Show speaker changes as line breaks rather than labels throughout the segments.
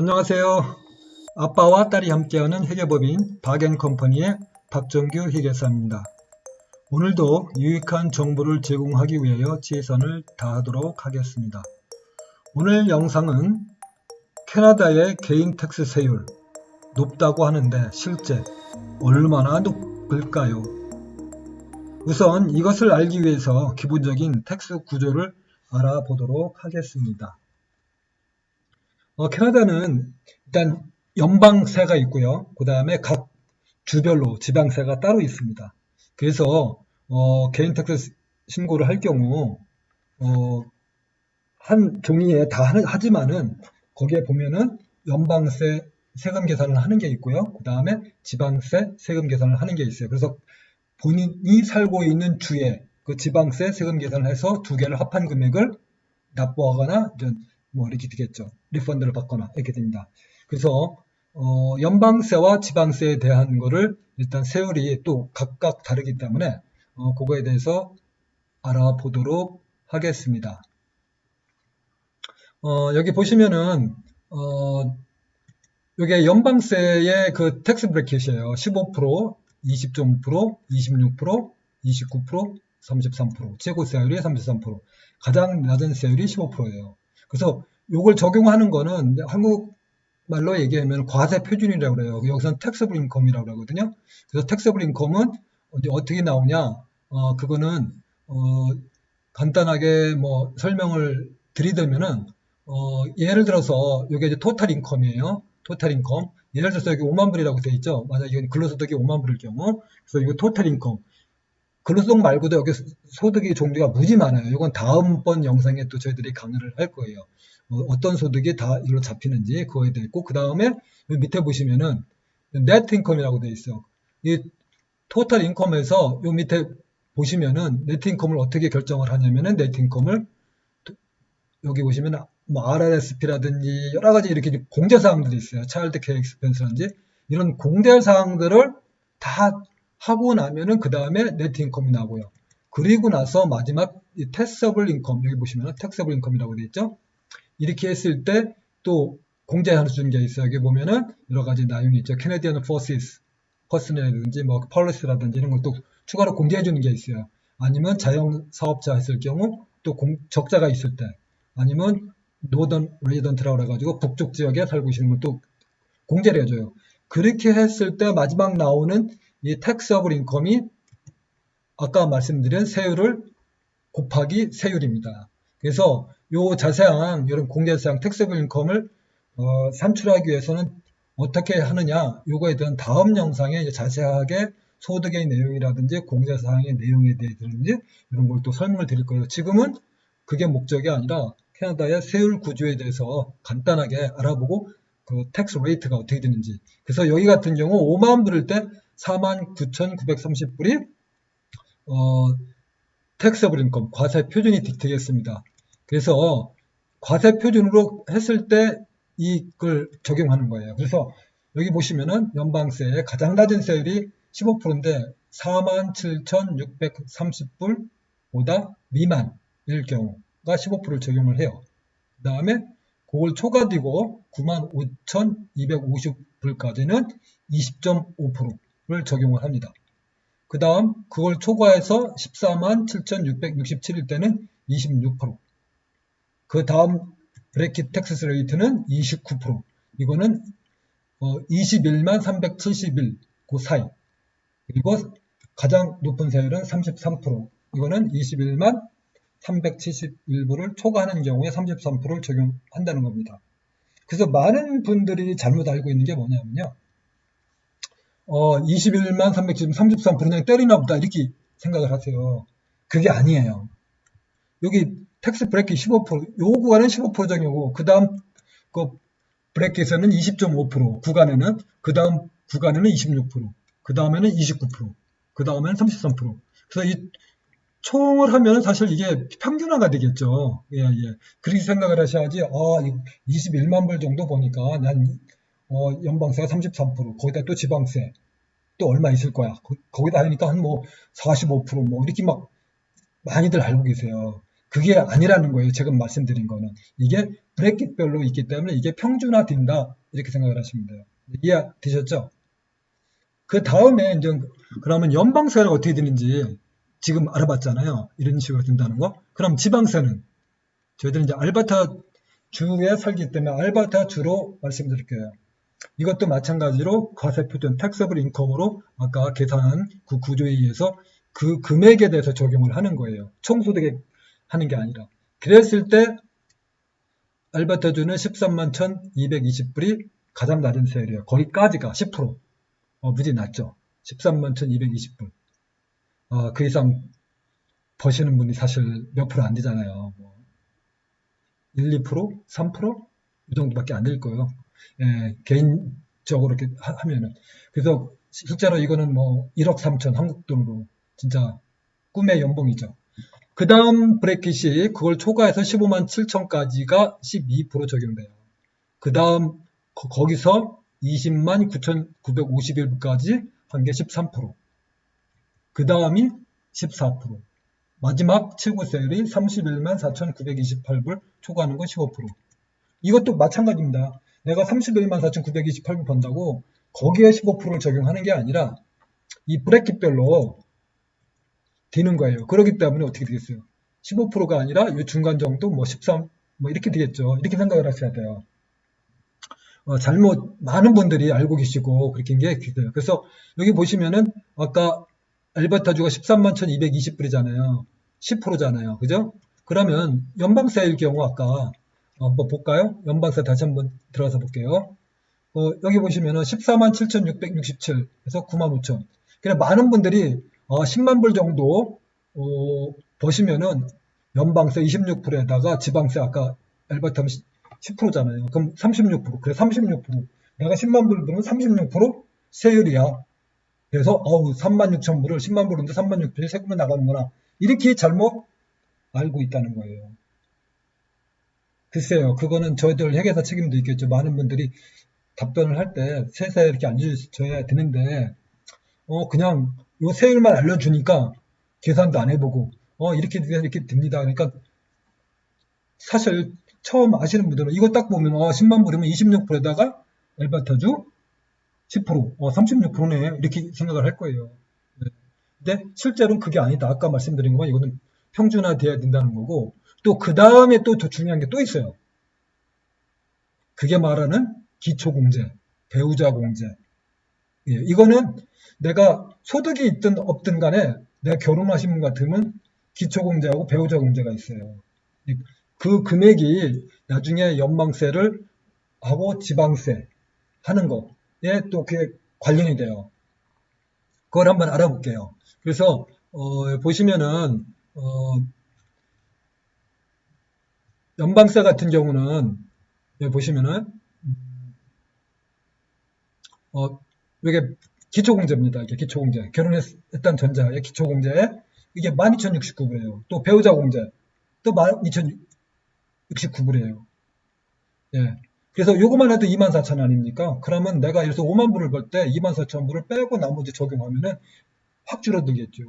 안녕하세요. 아빠와 딸이 함께하는 회계법인 박앤컴퍼니의 박정규 회계사입니다. 오늘도 유익한 정보를 제공하기 위하여 최선을 다하도록 하겠습니다. 오늘 영상은 캐나다의 개인 텍스 세율 높다고 하는데 실제 얼마나 높을까요? 우선 이것을 알기 위해서 기본적인 텍스 구조를 알아보도록 하겠습니다. 캐나다는 일단 연방세가 있고요. 그 다음에 각 주별로 지방세가 따로 있습니다. 그래서 개인 텍스 신고를 할 경우 한 종이에 다 하지만은 거기에 보면은 연방세 세금 계산을 하는 게 있고요. 그 다음에 지방세 세금 계산을 하는 게 있어요. 그래서 본인이 살고 있는 주에 그 지방세 세금 계산을 해서 두 개를 합한 금액을 납부하거나 뭐 이렇게 되겠죠. 리펀드를 받거나 이렇게 됩니다. 그래서 연방세와 지방세에 대한 거를 일단 세율이 또 각각 다르기 때문에 그거에 대해서 알아보도록 하겠습니다. 여기 보시면은 이게 연방세의 그 텍스 브래킷이에요. 15%, 20.5%, 26%, 29%, 33%, 최고세율이 33%, 가장 낮은 세율이 15%예요. 그래서 이걸 적용하는 거는 한국 말로 얘기하면 과세 표준이라고 그래요. 여기서는 택서블 인컴이라고 그러거든요. 그래서 택서블 인컴은 어떻게 나오냐? 그거는 간단하게 뭐 설명을 드리자면은 예를 들어서 이게 이제 토탈 인컴이에요. 토탈 인컴. 예를 들어서 여기 5만 불이라고 되어 있죠. 만약 이건 근로소득이 5만 불일 경우, 그래서 이거 토탈 인컴. 근로소득 말고도 여기 소득의 종류가 무지 많아요. 이건 다음번 영상에 또 저희들이 강의를 할 거예요. 어떤 소득이 다 이로 잡히는지 그거에 대해 있고, 그 다음에 밑에 보시면은 네트 인컴이라고 되어 있어요. 이 토탈 인컴에서 요 밑에 보시면은 네트 인컴을 어떻게 결정을 하냐면은 네트 인컴을 여기 보시면 뭐 RRSP라든지 여러 가지 이렇게 공제 사항들이 있어요. 차일드 케어 익스펜스라든지 이런 공제 사항들을 다 하고 나면은 그 다음에 네트 인컴이 나오고요. 그리고 나서 마지막 택서블 인컴, 여기 보시면 택서블 인컴이라고 되어 있죠. 이렇게 했을 때 또 공제할 수 있는 게 있어요. 여기 보면은 여러 가지 내용이 있죠. 캐네디언 포시스, 퍼스널이라든지 뭐 펄리스라든지 이런 걸 또 추가로 공제해 주는 게 있어요. 아니면 자영 사업자 했을 경우 또 적자가 있을 때, 아니면 노던 레지던트라고 해가지고 북쪽 지역에 살고 계시는 분 또 공제를 해줘요. 그렇게 했을 때 마지막 나오는 이 택스어블 인컴이 아까 말씀드린 세율을 곱하기 세율입니다. 그래서 요 자세한 이런 공제사항 택스어블 인컴을 산출하기 위해서는 어떻게 하느냐, 요거에 대한 다음 영상에 이제 자세하게 소득의 내용이라든지 공제사항의 내용에 대해서든지 이런 걸 또 설명을 드릴 거예요. 지금은 그게 목적이 아니라 캐나다의 세율 구조에 대해서 간단하게 알아보고 그 텍스 레이트가 어떻게 되는지. 그래서 여기 같은 경우 5만 불일 때 49,930불이 텍스블 인컴 과세 표준이 되겠습니다. 그래서 과세 표준으로 했을 때 이걸 적용하는 거예요. 그래서 여기 보시면은 연방세의 가장 낮은 세율이 15%인데 47,630불보다 미만일 경우가 15%를 적용을 해요. 그 다음에 그걸 초과되고 95,250불까지는 20.5%를 적용을 합니다. 그 다음 그걸 초과해서 147,667일 때는 26%. 그 다음 브래킷 텍스 레이트는 29%. 이거는 21만 371, 그 사이. 그리고 가장 높은 세율은 33%. 이거는 21만 371불을 초과하는 경우에 33%를 적용한다는 겁니다. 그래서 많은 분들이 잘못 알고 있는 게 뭐냐면요. 21만 370, 33% 그냥 때리나 보다 이렇게 생각을 하세요. 그게 아니에요. 여기 텍스 브래킷 15%, 요 구간은 15% 적용이고, 그 다음 그 브래킷에는 20.5%, 구간에는, 그 다음 구간에는 26%, 그 다음에는 29%, 그 다음에는 33%. 그래서 이 총을 하면 사실 이게 평균화가 되겠죠. 예, 예. 그렇게 생각을 하셔야지, 21만 불 정도 보니까 난, 연방세가 33%, 거기다 또 지방세, 또 얼마 있을 거야. 거기다 하니까 한 뭐 45%, 뭐 이렇게 막 많이들 알고 계세요. 그게 아니라는 거예요. 지금 말씀드린 거는. 이게 브래킷별로 있기 때문에 이게 평준화된다. 이렇게 생각을 하시면 돼요. 이해되셨죠? 그 다음에 이제 그러면 연방세는 어떻게 되는지 지금 알아봤잖아요. 이런 식으로 된다는 거. 그럼 지방세는 저희들은 이제 알버타 주에 살기 때문에 알버타 주로 말씀드릴게요. 이것도 마찬가지로 과세표준 taxable income으로 아까 계산한 그 구조에 의해서 그 금액에 대해서 적용을 하는 거예요. 총소득에 하는 게 아니라. 그랬을 때 알버타주는 13만 1,220불이 가장 낮은 세율이에요. 거기까지가 10%. 무지 낮죠. 13만 1,220불. 그 이상 버시는 분이 사실 몇 프로 안 되잖아요. 1, 2%? 3%? 이 정도밖에 안 될 거예요. 예, 개인적으로 이렇게 하면은. 그래서 실제로 이거는 1억 3천 한국 돈으로 진짜 꿈의 연봉이죠. 그 다음 브래킷이 그걸 초과해서 15만 7천까지가 12% 적용돼요. 그 다음 거기서 20만 9,951불까지 한 게 13%. 그 다음이 14%. 마지막 최고 세율이 31만 4,928불 초과하는 건 15%. 이것도 마찬가지입니다. 내가 31만 4,928불 번다고 거기에 15%를 적용하는 게 아니라 이 브래킷별로 되는 거예요. 그렇기 때문에 어떻게 되겠어요? 15%가 아니라 이 중간 정도 13 이렇게 되겠죠. 이렇게 생각을 하셔야 돼요. 잘못 많은 분들이 알고 계시고 그렇게 한 게 있어요. 그래서 여기 보시면은 아까 알버타주가 13만 1,220불이잖아요. 10%잖아요. 그죠? 그러면 연방세일 경우 아까 한번 볼까요? 연방세 다시 한번 들어가서 볼게요. 여기 보시면은 14만 7,667 해서 9만 5천. 그냥 많은 분들이 10만 불 정도 버시면은 연방세 26%에다가 지방세 아까 알버타면 10%잖아요. 그럼 36%. 그래 36%. 내가 10만 불 들면 36% 세율이야. 그래서 3만 6천 불을 10만 불인데 3만 6천이 세금을 나가는구나. 이렇게 잘못 알고 있다는 거예요. 글쎄요. 그거는 저희들 회계사 책임도 있겠죠. 많은 분들이 답변을 할 때 세세 이렇게 알려줘야 되는데 그냥 요 세율만 알려주니까 계산도 안 해보고 이렇게 됩니다. 그러니까 사실 처음 아시는 분들은 이거 딱 보면 10만 불이면 26%에다가 알바타주 10%, 36%네 이렇게 생각을 할 거예요. 네. 근데 실제로는 그게 아니다. 아까 말씀드린 건 이거는 평준화돼야 된다는 거고 또 그 다음에 또 더 중요한 게 또 있어요. 그게 말하는 기초공제, 배우자공제. 예, 이거는 내가 소득이 있든 없든 간에 내가 결혼하신 분 같으면 기초공제하고 배우자공제가 있어요. 그 금액이 나중에 연방세를 하고 지방세 하는 거에 또 그게 관련이 돼요. 그걸 한번 알아볼게요. 그래서 보시면은 연방세 같은 경우는 여기 보시면은 이게 기초공제입니다. 이게 기초공제. 결혼했던 전자의 기초공제. 이게 12,069불이에요. 또 배우자공제. 또 12,069불이에요. 예. 그래서 요거만 해도 24,000 아닙니까? 그러면 내가 여기서 5만 불을 벌 때 24,000불을 빼고 나머지 적용하면은 확 줄어들겠죠.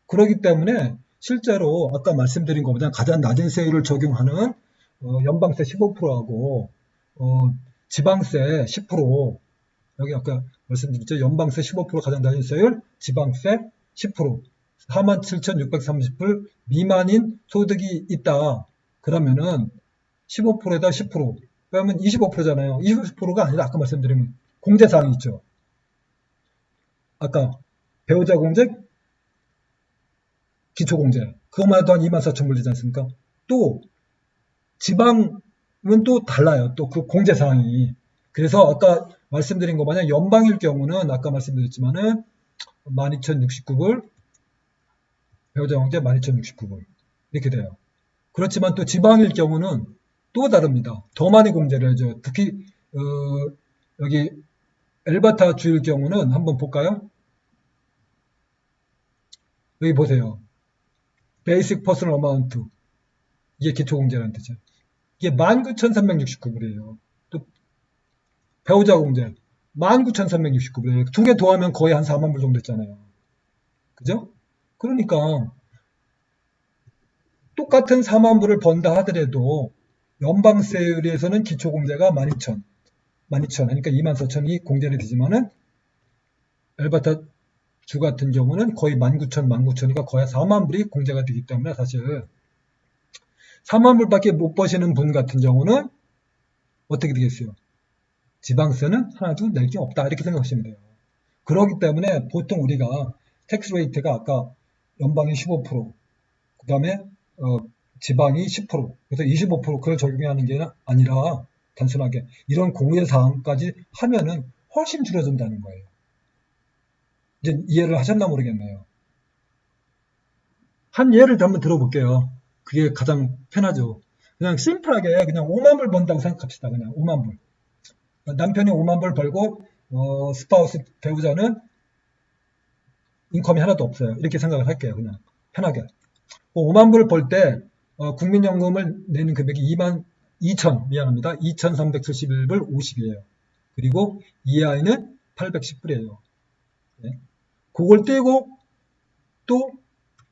그렇기 때문에 실제로 아까 말씀드린 것보다 가장 낮은 세율을 적용하는 연방세 15%하고 지방세 10% 여기 아까 말씀드렸죠. 연방세 15% 가장 낮은 세율, 지방세 10% 47,630불 미만인 소득이 있다. 그러면은 15%에다 10% 그러면 25%잖아요. 20%가 아니라 아까 말씀드린 공제사항이 있죠. 아까 배우자 공제, 기초공제 그것만 해도 한 24,000불 되지 않습니까? 또 지방은 또 달라요. 또 그 공제사항이. 그래서 아까 말씀드린 거 만약 연방일 경우는 아까 말씀드렸지만은 12,069불 배우자 공제 12,069불 이렇게 돼요. 그렇지만 또 지방일 경우는 또 다릅니다. 더 많이 공제를 해줘요. 특히 여기 엘바타 주일 경우는 한번 볼까요? 여기 보세요. 베이직 퍼스널 어마운트 이게 기초공제라는 뜻이에요. 이게 19,369불이에요. 또 배우자 공제 19,369불이에요. 두 개 더하면 거의 한 4만 불 정도 됐잖아요. 그죠? 그러니까 똑같은 4만 불을 번다 하더라도 연방세율에서는 기초공제가 12,000, 그러니까 24,000이 공제가 되지만은 엘바타 주 같은 경우는 거의 19,000이니까 거의 4만 불이 공제가 되기 때문에 사실 4만 불밖에 못 버시는 분 같은 경우는 어떻게 되겠어요? 지방세는 하나도 낼 게 없다 이렇게 생각하시면 돼요. 그렇기 때문에 보통 우리가 텍스 레이트가 아까 연방이 15%, 그 다음에 지방이 10%, 그래서 25% 그걸 적용하는 게 아니라 단순하게 이런 공제사항까지 하면은 훨씬 줄어든다는 거예요. 이제 이해를 하셨나 모르겠네요. 한 예를 한번 들어볼게요. 그게 가장 편하죠. 그냥 심플하게 그냥 5만 불 번다고 생각합시다. 그냥 5만 불. 남편이 5만 불 벌고 스파우스 배우자는 인컴이 하나도 없어요. 이렇게 생각을 할게요. 그냥 편하게. 5만 불 벌 때 국민연금을 내는 금액이 2,371불 50이에요. 그리고 EI는 810불이에요. 네. 그걸 떼고 또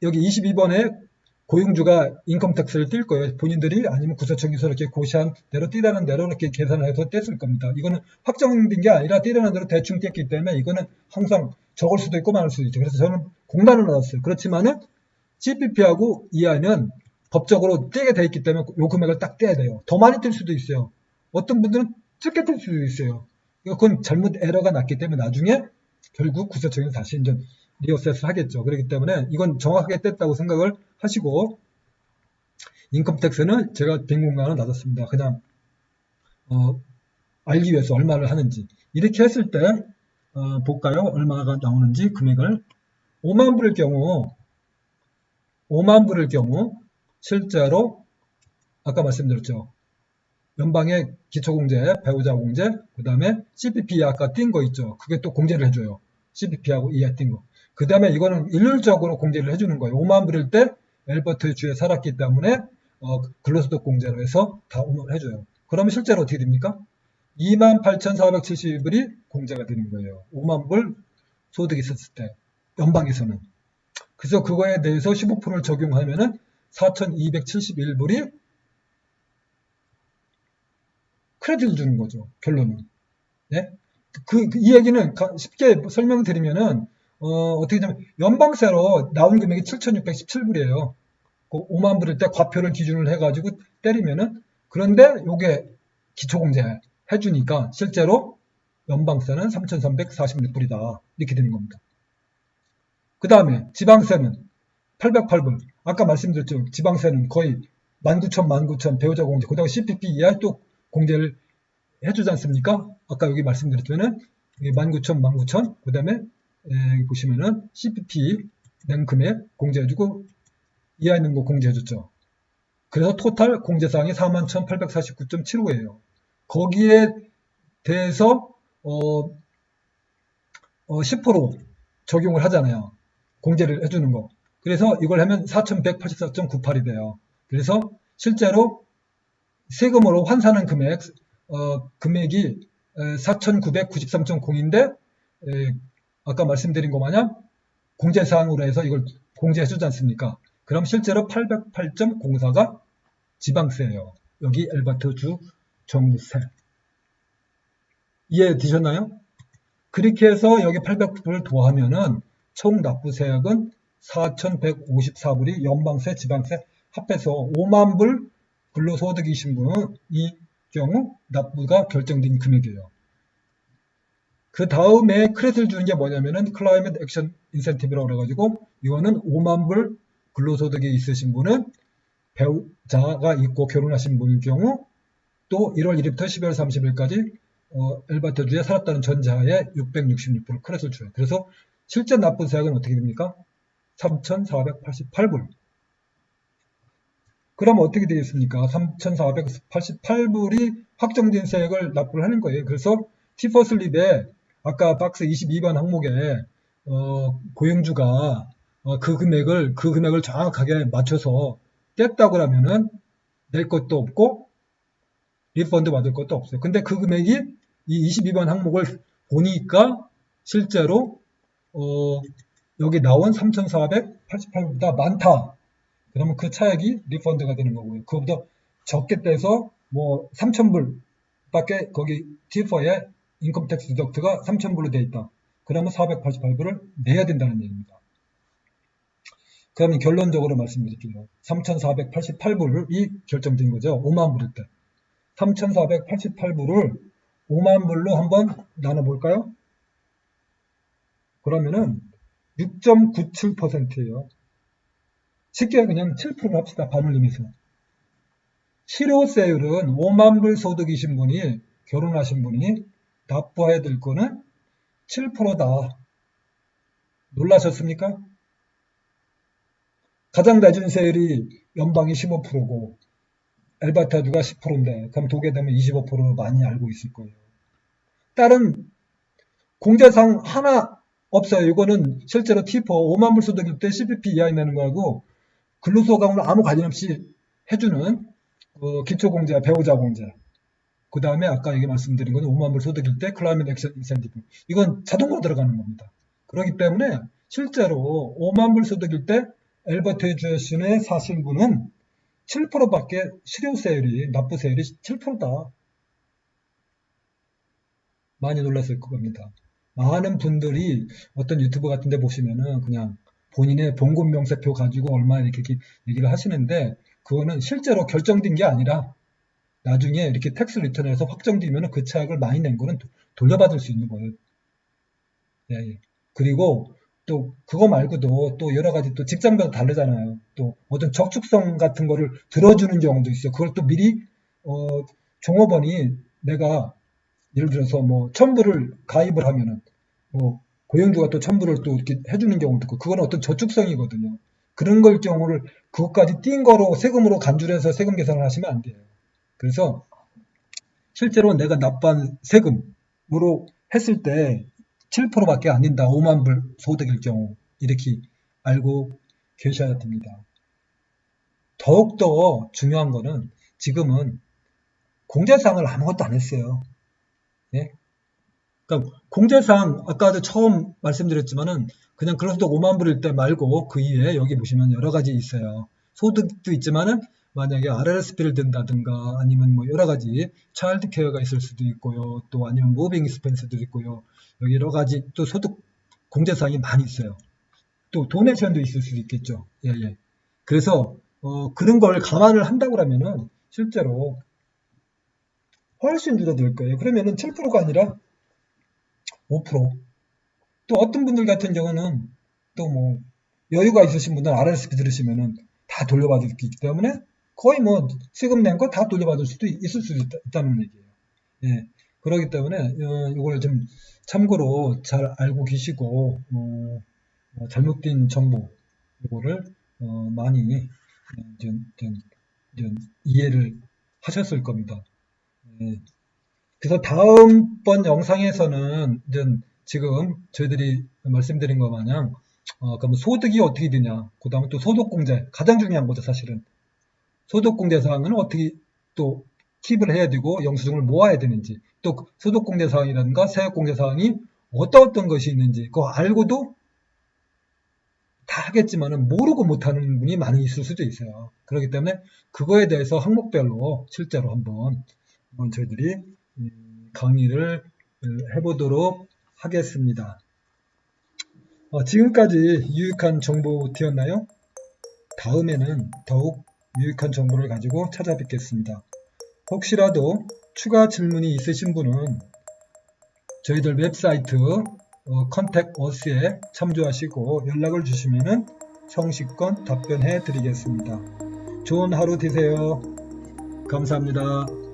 여기 22번에 고용주가 인컴택스를 띨 거예요. 본인들이 아니면 구세청에서 이렇게 고시한 대로 떼라는 대로 이렇게 계산을 해서 뗐을 겁니다. 이거는 확정된 게 아니라 떼라는 대로 대충 뗐기 때문에 이거는 항상 적을 수도 있고 많을 수도 있죠. 그래서 저는 공란을 넣었어요. 그렇지만은 CPP하고 EI는 법적으로 떼게 돼 있기 때문에 요 금액을 딱 떼야 돼요. 더 많이 뗄 수도 있어요. 어떤 분들은 적게 뗄 수도 있어요. 그건 잘못 에러가 났기 때문에 나중에 결국 구세청에서 다시 이제 리어세스 하겠죠. 그렇기 때문에 이건 정확하게 뗐다고 생각을 하시고 인컴택스는 제가 빈 공간을 놔뒀습니다. 그냥 알기 위해서 얼마를 하는지 이렇게 했을 때 볼까요? 얼마가 나오는지 금액을 5만 불일 경우 실제로 아까 말씀드렸죠. 연방의 기초공제, 배우자 공제, 그 다음에 CPP 아까 띈 거 있죠. 그게 또 공제를 해줘요. CPP하고 EI 띈 거. 그 다음에 이거는 일률적으로 공제를 해주는 거예요. 5만 불일 때 엘버트 주에 살았기 때문에 근로소득 공제로 해서 다 해줘요. 그러면 실제로 어떻게 됩니까? 28,470불이 공제가 되는 거예요. 5만 불 소득이 있었을 때 연방에서는. 그래서 그거에 대해서 15%를 적용하면은 4,271불이 크레딧을 주는 거죠. 결론은. 네? 이 얘기는 쉽게 설명드리면은 어떻게 되면 연방세로 나온 금액이 7,617불이에요. 그 5만 불일 때 과표를 기준으로 해가지고 때리면은 그런데 요게 기초공제 해주니까 실제로 연방세는 3,346불이다. 이렇게 되는 겁니다. 그 다음에 지방세는 808불. 아까 말씀드렸죠. 지방세는 거의 19,000 배우자 공제. 그 다음에 CPP 이하에 또 공제를 해주지 않습니까? 아까 여기 말씀드렸지만은 19,000, 그 다음에 보시면은 CPP 낸 금액 공제해주고 이하에 있는 거 공제해줬죠. 그래서 토탈 공제사항이 41,849.75예요. 거기에 대해서 10% 적용을 하잖아요. 공제를 해주는 거. 그래서 이걸 하면 4,184.98이 돼요. 그래서 실제로 세금으로 환산한 금액이 4,993.0인데 아까 말씀드린 것 마냥 공제사항으로 해서 이걸 공제해주지 않습니까? 그럼 실제로 808.04가 지방세예요. 여기 엘바트 주 정부세. 이해되셨나요? 그렇게 해서 여기 800불을 더하면은 총 납부세액은 4,154불이 연방세, 지방세 합해서 5만 불 근로소득이신 분은 이 경우 납부가 결정된 금액이에요. 그 다음에 크레딧을 주는 게 뭐냐면은 클라이밋 액션 인센티브라고 그래가지고 이거는 5만 불 근로소득이 있으신 분은 배우자가 있고 결혼하신 분일 경우 또 1월 1일부터 12월 30일까지 엘바트주에 살았다는 전제하에 666불 크레딧을 줘요. 그래서 실제 납부세액은 어떻게 됩니까? 3,488불. 그럼 어떻게 되겠습니까? 3,488불이 확정된 세액을 납부를 하는 거예요. 그래서 T4 슬립에 아까 박스 22번 항목에 고용주가 그 금액을 정확하게 맞춰서 뗐다고 하면은 낼 것도 없고 리펀드 받을 것도 없어요. 근데 그 금액이 이 22번 항목을 보니까 실제로 여기 나온 3,488보다 많다. 그러면 그 차액이 리펀드가 되는 거고요. 그거보다 적게 떼서 뭐 3,000불 밖에 거기 T4에 인컴 텍스 디덕트가 3,000불로 돼 있다. 그러면 488불을 내야 된다는 얘기입니다. 그러면 결론적으로 말씀드릴게요. 3,488불이 결정된 거죠. 5만 불일 때. 3,488불을 5만 불로 한번 나눠볼까요? 그러면은 6.97%예요. 쉽게 그냥 7%를 합시다. 반올림해서. 실효세율은 5만 불 소득이신 분이, 결혼하신 분이 납부해야 될 거는 7%다. 놀라셨습니까? 가장 낮은 세율이 연방이 15%고 엘바타주가 10%인데 그럼 도게 되면 25%로 많이 알고 있을 거예요. 다른 공제상 하나 없어요. 이거는 실제로 T4 5만 불 소득일 때 CPP 이하에 내는 거하고 근로소득하고는 아무 관련 없이 해주는 기초공제, 배우자 공제. 그 다음에 아까 얘기 말씀드린 건 5만 불 소득일 때 클라이밋 액션 인센티브. 이건 자동으로 들어가는 겁니다. 그렇기 때문에 실제로 5만 불 소득일 때 엘버테이주에션에 사신 분은 7%밖에 실효세율이, 납부세율이 7%다. 많이 놀랐을 겁니다. 많은 분들이 어떤 유튜브 같은 데 보시면은 그냥 본인의 봉급명세표 가지고 얼마 이렇게 얘기를 하시는데 그거는 실제로 결정된 게 아니라 나중에 이렇게 텍스 리턴에서 확정되면 그 차액을 많이 낸 거는 돌려받을 수 있는 거예요. 예, 예. 그리고 또 그거 말고도 또 여러 가지 또 직장마다 다르잖아요. 또 어떤 저축성 같은 거를 들어주는 경우도 있어요. 그걸 또 미리 종업원이 내가 예를 들어서 뭐 1,000불을 가입을 하면은 뭐 고용주가 또 1,000불을 또 이렇게 해주는 경우도 있고 그건 어떤 저축성이거든요. 그런 걸 경우를 그것까지 띈 거로 세금으로 간주해서 세금 계산을 하시면 안 돼요. 그래서 실제로 내가 납부한 세금으로 했을 때 7%밖에 안 된다. 5만 불 소득일 경우 이렇게 알고 계셔야 됩니다. 더욱더 중요한 거는 지금은 공제사항을 아무것도 안 했어요. 예? 그러니까 공제사항 아까도 처음 말씀드렸지만은 그냥 근로소득 5만 불일 때 말고 그 이외에 여기 보시면 여러 가지 있어요. 소득도 있지만은 만약에 RRSP를 든다든가 아니면 뭐 여러 가지 차일드 케어가 있을 수도 있고요. 또 아니면 무빙 익스펜스도 있고요. 여기 여러 가지 또 소득 공제사항이 많이 있어요. 또 도네이션도 있을 수도 있겠죠. 예, 예. 그래서 그런 걸 감안을 한다고 하면은 실제로 훨씬 줄어들 거예요. 그러면은 7%가 아니라 5%. 또 어떤 분들 같은 경우는 또 뭐 여유가 있으신 분들은 RRSP 들으시면은 다 돌려받을 수 있기 때문에 거의 뭐 세금 낸 거 다 돌려받을 수도 있을 수도 있다는 얘기예요. 예. 그렇기 때문에 이걸 좀 참고로 잘 알고 계시고 잘못된 정보 이거를 많이 좀 이해를 하셨을 겁니다. 예. 그래서 다음번 영상에서는 지금 저희들이 말씀드린 것 마냥 그럼 소득이 어떻게 되냐, 그 다음에 또 소득공제, 가장 중요한 거죠 사실은. 소득공제 사항은 어떻게 또 킵을 해야 되고 영수증을 모아야 되는지, 또 소득공제 사항이라든가 세액공제 사항이 어떤 것이 있는지 그거 알고도 다 하겠지만은 모르고 못하는 분이 많이 있을 수도 있어요. 그렇기 때문에 그거에 대해서 항목별로 실제로 한번 저희들이 강의를 해보도록 하겠습니다. 지금까지 유익한 정보였나요? 다음에는 더욱 유익한 정보를 가지고 찾아뵙겠습니다. 혹시라도 추가 질문이 있으신 분은 저희들 웹사이트 컨택 어스에 참조하시고 연락을 주시면 성실껏 답변해 드리겠습니다. 좋은 하루 되세요. 감사합니다.